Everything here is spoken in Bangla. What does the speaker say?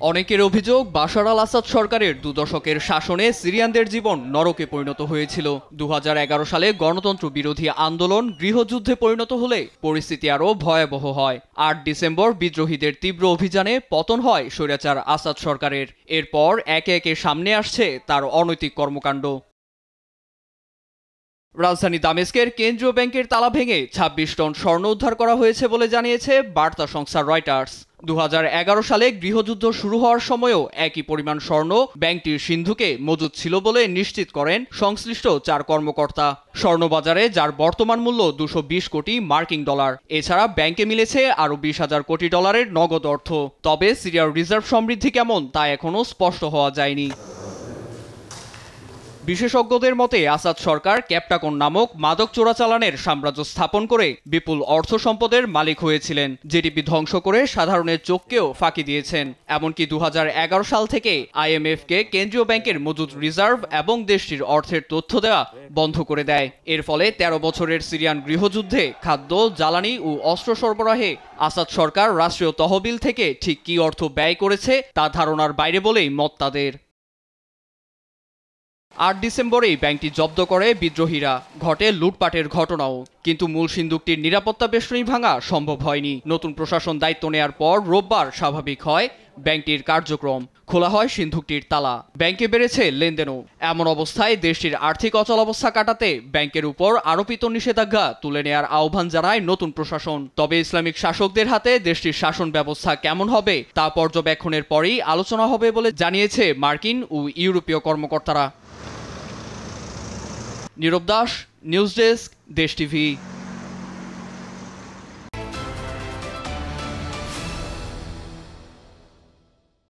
অনেকের অভিযোগ বাশার আল আসাদ সরকারের 2 দশকের শাসনে সিরিয়ানদের জীবন নরকে পরিণত হয়েছিল। 2011 সালে গণতন্ত্র বিরোধী আন্দোলন গৃহযুদ্ধে পরিণত হলে পরিস্থিতি আরও ভয়াবহ হয়। 8 ডিসেম্বর বিদ্রোহীদের তীব্র অভিযানে পতন হয় স্বৈরাচার আসাদ সরকারের। এরপর একে একে সামনে আসছে তার অনৈতিক কর্মকাণ্ড। রাজধানী দামেস্কের কেন্দ্রীয় ব্যাংকের তালা ভেঙে 26 টন স্বর্ণ উদ্ধার করা হয়েছে বলে জানিয়েছে বার্তা সংস্থা রয়টার্স। 2011 সালে গৃহযুদ্ধ শুরু হওয়ার সময়ও একই পরিমাণ স্বর্ণ ব্যাংকটির সিন্ধুকে মজুদ ছিল বলে নিশ্চিত করেন সংশ্লিষ্ট 4 কর্মকর্তা। স্বর্ণবাজারে যার বর্তমান মূল্য 220 কোটি মার্কিন ডলার। এছাড়া ব্যাংকে মিলেছে আরও 20,000 কোটি ডলারের নগদ অর্থ। তবে সিরিয়ার রিজার্ভ সমৃদ্ধি কেমন তা এখনও স্পষ্ট হওয়া যায়নি। বিশেষজ্ঞদের মতে আসাদ সরকার ক্যাপটাগন নামক মাদক চোরাচালানের সাম্রাজ্য স্থাপন করে বিপুল অর্থ সম্পদের মালিক হয়েছিলেন। জিডিপি ধ্বংস করে সাধারণের চোখকেও ফাঁকি দিয়েছেন। এমনকি 2011 সাল থেকে IMF-কে কেন্দ্রীয় ব্যাংকের মজুদ রিজার্ভ এবং দেশটির অর্থের তথ্য দেওয়া বন্ধ করে দেয়। এর ফলে 13 বছরের সিরিয়ান গৃহযুদ্ধে খাদ্য, জ্বালানি ও অস্ত্র সরবরাহে আসাদ সরকার রাষ্ট্রীয় তহবিল থেকে ঠিক কী অর্থ ব্যয় করেছে তা ধারণার বাইরে বলেই মত তাদের। 8 ডিসেম্বরেই ব্যাংকটি জব্দ করে বিদ্রোহীরা। ঘটে লুটপাটের ঘটনাও, কিন্তু মূল সিন্দুকটির নিরাপত্তা বেষ্টনী ভাঙা সম্ভব হয়নি। নতুন প্রশাসন দায়িত্ব নেয়ার পর রোববার স্বাভাবিক হয় ব্যাংকটির কার্যক্রম। খোলা হয় সিন্ধুকটির তালা, ব্যাংকে বেড়েছে লেনদেনও। এমন অবস্থায় দেশটির আর্থিক অচলাবস্থা কাটাতে ব্যাংকের উপর আরোপিত নিষেধাজ্ঞা তুলে নেয়ার আহ্বান জানায় নতুন প্রশাসন। তবে ইসলামিক শাসকদের হাতে দেশটির শাসন ব্যবস্থা কেমন হবে তা পর্যবেক্ষণের পরই আলোচনা হবে বলে জানিয়েছে মার্কিন ও ইউরোপীয় কর্মকর্তারা। নীরব দাস, নিউজ ডেস্ক, দেশ টিভি।